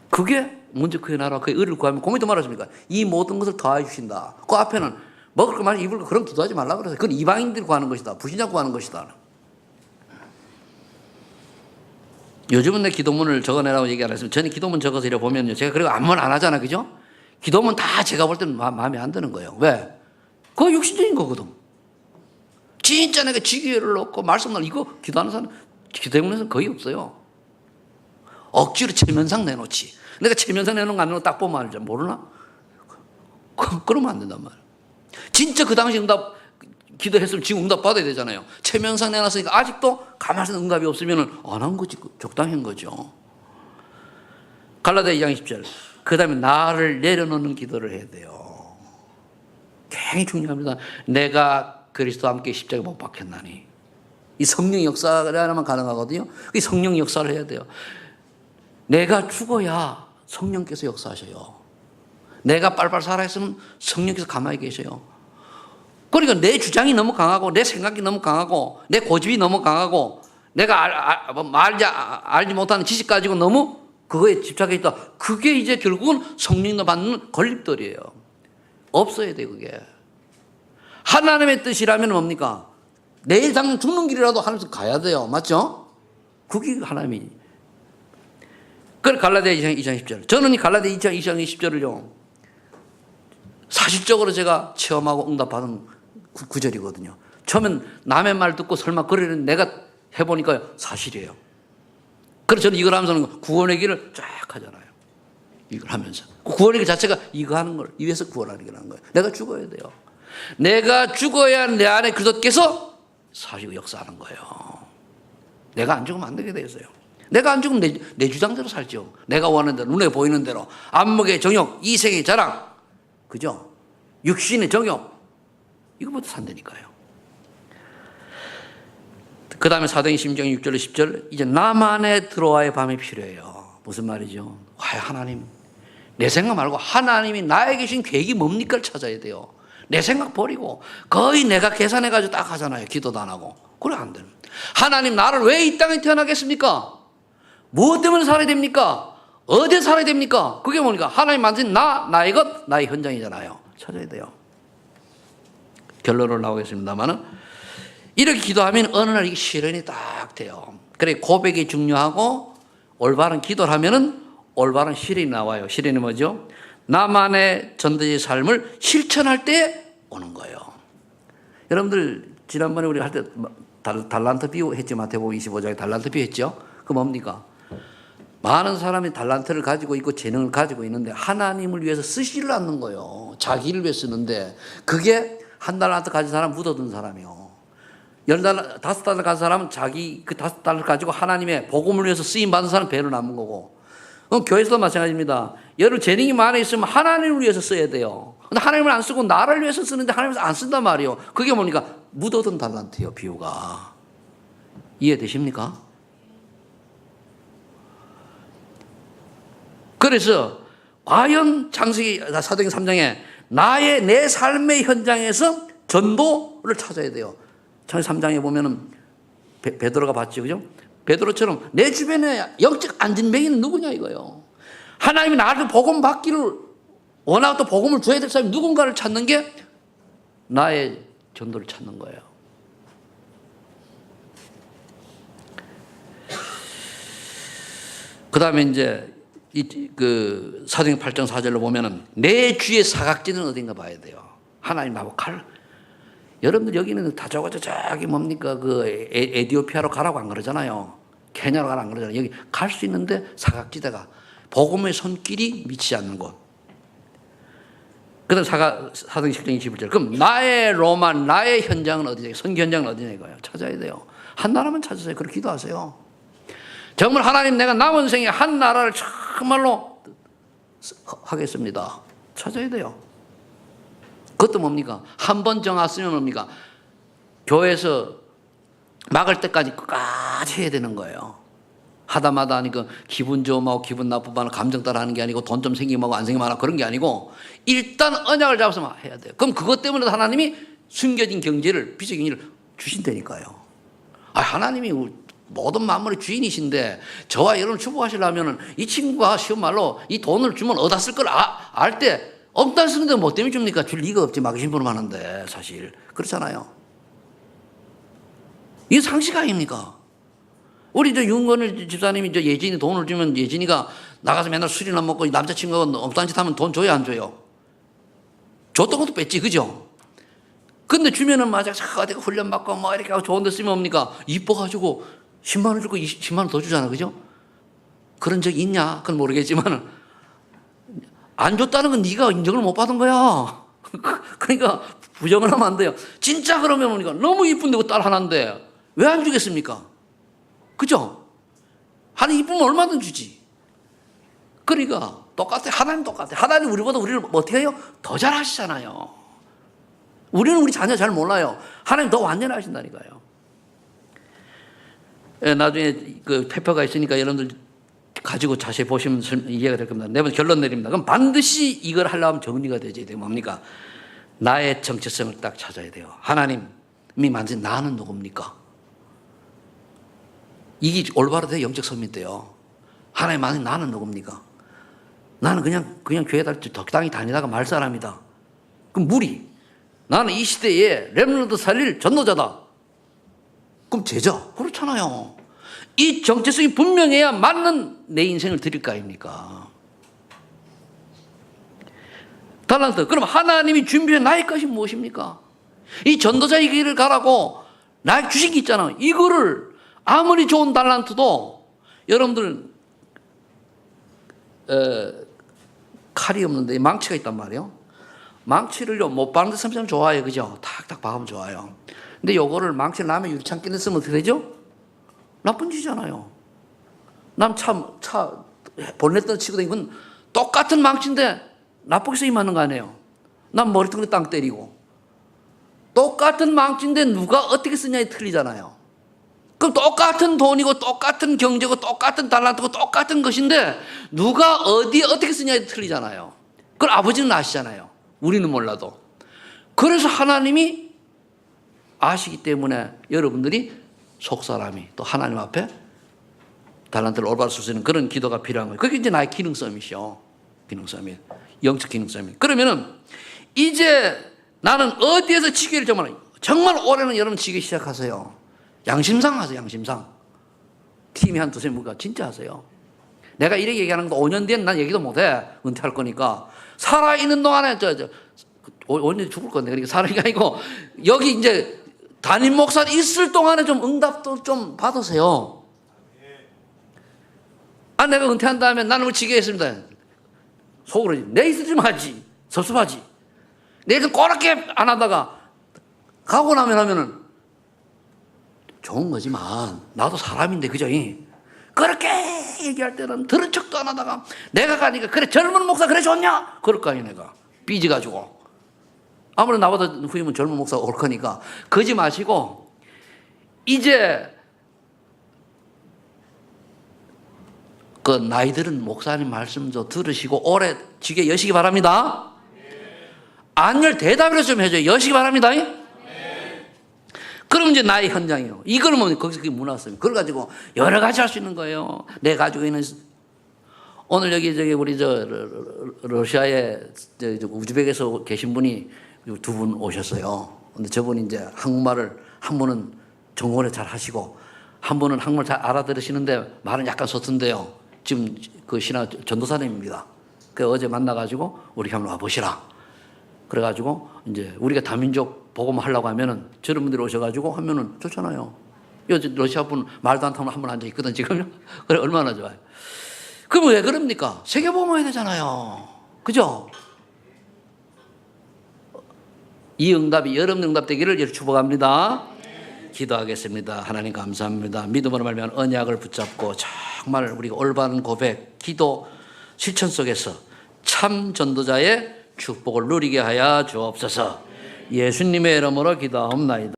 그게 먼저 그의 나라와 그의 의를 구하면 고민도 말하십니까? 이 모든 것을 더해 주신다. 그 앞에는 먹을 거 마실 입을 거 그런 기도하지 말라 그래서 그건 이방인들이 구하는 것이다. 불신자 구하는 것이다. 요즘은 내 기도문을 적어내라고 얘기 안 했으면 전에 기도문 적어서 이래 보면요. 제가 그리고 아무 말 안 하잖아. 그죠? 기도문 다 제가 볼 때는 마음에 안 드는 거예요. 왜? 그거 육신적인 거거든. 진짜 내가 지기를 놓고 말씀을 이거 기도하는 사람 기도문에서는 거의 없어요. 억지로 체면상 내놓지. 내가 체면상 내놓은 거 안 내놓고 딱 보면 알죠. 모르나? 그러면 안 된단 말이야. 진짜 그 당시 응답 기도했으면 지금 응답 받아야 되잖아요. 체면상 내놨으니까 아직도 가만히 있는 응답이 없으면 안 한 거지. 적당히 한 거죠. 갈라디아 2장 10절. 그 다음에 나를 내려놓는 기도를 해야 돼요. 굉장히 중요합니다. 내가 그리스도와 함께 십자가에 못 박혔나니. 이 성령 역사라야만 가능하거든요. 이 성령 역사를 해야 돼요. 내가 죽어야 성령께서 역사하셔요. 내가 빨빨 살아있으면 성령께서 가만히 계셔요. 그러니까 내 주장이 너무 강하고 내 생각이 너무 강하고 내 고집이 너무 강하고 내가 알지 못하는 지식 가지고 너무 그거에 집착해 있다. 그게 이제 결국은 성령을 받는 걸림돌이에요. 없어야 돼 그게. 하나님의 뜻이라면 뭡니까? 내일 당장 죽는 길이라도 하나님께서 가야 돼요. 맞죠? 그게 하나님이. 그래 갈라디아 2장 10절. 저는 이 갈라디아 2장 10절을요. 사실적으로 제가 체험하고 응답받은 구절이거든요. 처음엔 남의 말 듣고 설마 그러는 내가 해보니까 사실이에요. 그래서 저는 이걸 하면서 구원의 길을 쫙 하잖아요. 이걸 하면서. 구원의 길 자체가 이거 하는 걸, 위해서 구원하는 길 하는 거예요. 내가 죽어야 돼요. 내가 죽어야 내 안에 그리스도께서 사시고 역사하는 거예요. 내가 안 죽으면 안 되게 돼 있어요. 내가 안 죽으면 내 주장대로 살죠. 내가 원하는 대로, 눈에 보이는 대로. 안목의 정욕, 이생의 자랑. 그죠? 육신의 정욕. 이거부터 산다니까요. 그 다음에 사도행 심정 6절 10절. 이제 나만의 들어와의 밤이 필요해요. 무슨 말이죠? 과연 하나님. 내 생각 말고 하나님이 나에게 주신 계획이 뭡니까를 찾아야 돼요. 내 생각 버리고 거의 내가 계산해가지고 딱 하잖아요. 기도도 안 하고. 그래 안 되는. 하나님 나를 왜 이 땅에 태어나겠습니까? 무엇 때문에 살아야 됩니까? 어디에 살아야 됩니까? 그게 뭡니까? 하나님 만든 나의 것, 나의 현장이잖아요. 찾아야 돼요. 결론으로 나오겠습니다만은 이렇게 기도하면 어느 날 이게 실현이 딱 돼요. 그래 고백이 중요하고 올바른 기도를 하면은 올바른 실현이 나와요. 실현이 뭐죠? 나만의 전도의 삶을 실천할 때 오는 거예요. 여러분들 지난번에 우리 할 때 달란트 비유 했죠. 마태복음 25장에 달란트 비유 했죠. 그 뭡니까? 많은 사람이 달란트를 가지고 있고 재능을 가지고 있는데 하나님을 위해서 쓰지를 않는 거예요. 자기를 위해 쓰는데 그게 한 달란트 가진 사람 묻어둔 사람이요. 10달란트, 5달란트 가진 사람은 자기 그 5달란트 가지고 하나님의 복음을 위해서 쓰임 받은 사람 배로 남은 거고. 그럼 교회에서도 마찬가지입니다. 여러분 재능이 많이 있으면 하나님을 위해서 써야 돼요. 근데 하나님을 안 쓰고 나를 위해서 쓰는데 하나님을 안 쓴단 말이에요. 그게 뭡니까? 묻어둔 달란트예요. 비유가. 이해되십니까? 그래서 과연 창세기 사도행 3장에 내 삶의 현장에서 전도를 찾아야 돼요. 창세기 3장에 보면은 베드로가 봤죠. 그죠? 베드로처럼 내 주변에 영적 안진뱅이는 누구냐 이거예요. 하나님이 나를 복음 받기를 원하고 또 복음을 줘야 될 사람이 누군가를 찾는 게 나의 전도를 찾는 거예요. 그 다음에 이제 그 사도행 8장 4절로 보면은 내 주의 사각지는 어딘가 봐야 돼요. 하나님 나보고 칼. 여러분들 여기는 다저고저 저기 뭡니까 그 에티오피아로 가라고 안 그러잖아요. 케냐로 가라 안 그러잖아요. 여기 갈 수 있는데 사각지대가 복음의 손길이 미치지 않는 곳. 그다음 사도행 10장 21절. 그럼 나의 로만 나의 현장은 어디냐? 선교 현장은 어디냐 이거예요. 찾아야 돼요. 한 나라만 찾으세요. 그렇게 기도하세요. 정말 하나님 내가 남은 생에 한 나라를 정말로 하겠습니다. 찾아야 돼요. 그것도 뭡니까? 한 번 정했으면 뭡니까? 교회에서 막을 때까지 끝까지 해야 되는 거예요. 하다마다 하니까 기분 좋음하고 기분 나쁘면 감정 따라 하는 게 아니고 돈 좀 생기면 하고 안 생기면 하고 그런 게 아니고 일단 언약을 잡아서 해야 돼요. 그럼 그것 때문에 하나님이 숨겨진 경제를, 빚의 경제를 주신다니까요. 하나님이 모든 만물의 주인이신데 저와 여러분을 축복하시려면 이 친구가 쉬운 말로 이 돈을 주면 어디다 쓸 걸 알 때 없다 쓰는데 뭐 때문에 줍니까? 줄 리가 없지. 막이 심부름 하는데 사실 그렇잖아요. 이게 상식 아닙니까? 우리 윤건을 집사님이 예진이 돈을 주면 예진이가 나가서 맨날 술이나 먹고 남자친구가 없다는 짓 하면 돈 줘야 안 줘요? 줬던 것도 뺐지, 그죠? 근데 주면은 맞아, 어디가 훈련받고 뭐 이렇게 하고 좋은 데 쓰면 뭡니까? 이뻐가지고 10만 원 주고 10만 원 더 주잖아, 그죠? 그런 적 있냐? 그건 모르겠지만 안 줬다는 건 네가 인정을 못 받은 거야. 그러니까 부정을 하면 안 돼요. 진짜 그러면 뭡니까? 너무 이쁜데 그 딸 하나인데 왜 안 주겠습니까? 그죠? 하나님 이쁘면 얼마든 주지. 그러니까 똑같아. 하나님 똑같아. 하나님 우리보다 우리를 어떻게 해요? 더 잘하시잖아요. 우리는 우리 자녀 잘 몰라요. 하나님 더 완전하신다니까요. 나중에 그 페퍼가 있으니까 여러분들 가지고 자세히 보시면 이해가 될 겁니다. 내가 결론 내립니다. 그럼 반드시 이걸 하려면 정리가 되지. 뭡니까? 나의 정체성을 딱 찾아야 돼요. 하나님이 만든 나는 누굽니까? 이게 올바로 돼 영적 선민때요. 하나님 만든 나는 누굽니까? 나는 그냥 교회 적당히 다니다가 말 사람이다. 그럼 무리. 나는 이 시대에 렘넌트 살릴 전도자다. 그럼 제자. 그렇잖아요. 이 정체성이 분명해야 맞는 내 인생을 드릴 거 아닙니까? 달란트. 그럼 하나님이 준비한 나의 것이 무엇입니까? 이 전도자의 길을 가라고 나에게 주신 게 있잖아. 이거를 아무리 좋은 달란트도 여러분들 칼이 없는데 망치가 있단 말이에요. 망치를요 못 박는데 참 좋아요, 그죠? 탁탁 박으면 좋아요. 근데 요거를 망치를 남의 유리창 끼는 쓰면 어떻게 되죠? 나쁜 짓이잖아요. 남 차 본넷 치고 다니면 똑같은 망치인데 나쁘게 쓰임 하는 거 아니에요? 남 머리통에 땅 때리고 똑같은 망치인데 누가 어떻게 쓰냐에 틀리잖아요. 그럼 똑같은 돈이고 똑같은 경제고 똑같은 달란트고 똑같은 것인데 누가 어떻게 쓰냐에 틀리잖아요. 그걸 아버지는 아시잖아요. 우리는 몰라도. 그래서 하나님이 아시기 때문에 여러분들이 속사람이 또 하나님 앞에 달란트를 올바로 쓸 수 있는 그런 기도가 필요한 거예요. 그게 이제 나의 기능성이죠. 기능성이. 영적 기능성이. 그러면은 이제 나는 어디에서 지기를 정말 올해는 여러분 지기 시작하세요. 양심상 하세요. 양심상. 팀이 한 두세 명가 진짜 하세요. 내가 이렇게 얘기하는 것도 5년 뒤엔 난 얘기도 못해. 은퇴할 거니까. 살아있는 동안에 5년 뒤에 죽을 건데 그러니까 살아있는 게 아니고 여기 이제 담임 목사 있을 동안에 좀 응답도 좀 받으세요. 내가 은퇴한 다음에 나는 뭐 지게 했습니다. 속으로 내 있을 좀 하지. 섭섭하지. 내가 꼬랗게 안 하다가 가고 나면은 좋은 거지만 나도 사람인데 그죠? 그렇게 얘기할 때는 들은 척도 안 하다가 내가 가니까 그래 젊은 목사 그래 좋냐? 그럴 거 아니야 내가 삐져가지고 아무래도 나보다 후임은 젊은 목사가 올 거니까 그러지 마시고 이제 그 나이들은 목사님 말씀 좀 들으시고 오래 지게 여시기 바랍니다. 안열 대답을 좀 해줘요. 여시기 바랍니다. 그럼 이제 나의 현장이에요. 이걸 뭐 거기서 그게 문화였어요. 그걸 가지고 여러 가지 할 수 있는 거예요. 내가 가지고 있는 오늘 여기 우리 러시아에 우즈벡에서 계신 분이 두 분 오셨어요. 근데 저분이 이제 한국말을 한 분은 정원에 잘 하시고 한 분은 한국말 잘 알아들으시는데 말은 약간 서툰데요. 지금 그 신화 전도사님입니다. 그 어제 만나가지고 우리 한번 와보시라. 그래가지고 이제 우리가 다민족 복음을 하려고 하면은 저런 분들이 오셔가지고 하면은 좋잖아요. 러시아 분 말도 안 통하면 한 분 앉아 있거든 지금요. 그래 얼마나 좋아요. 그럼 왜 그럽니까? 세계 복음해야 되잖아요. 그죠? 이 응답이 여러분 응답 되기를 축복합니다. 기도하겠습니다. 하나님 감사합니다. 믿음으로 말미암아 언약을 붙잡고 정말 우리가 올바른 고백, 기도, 실천 속에서 참 전도자의 축복을 누리게 하여 주옵소서. 예수님의 이름으로 기도하옵나이다.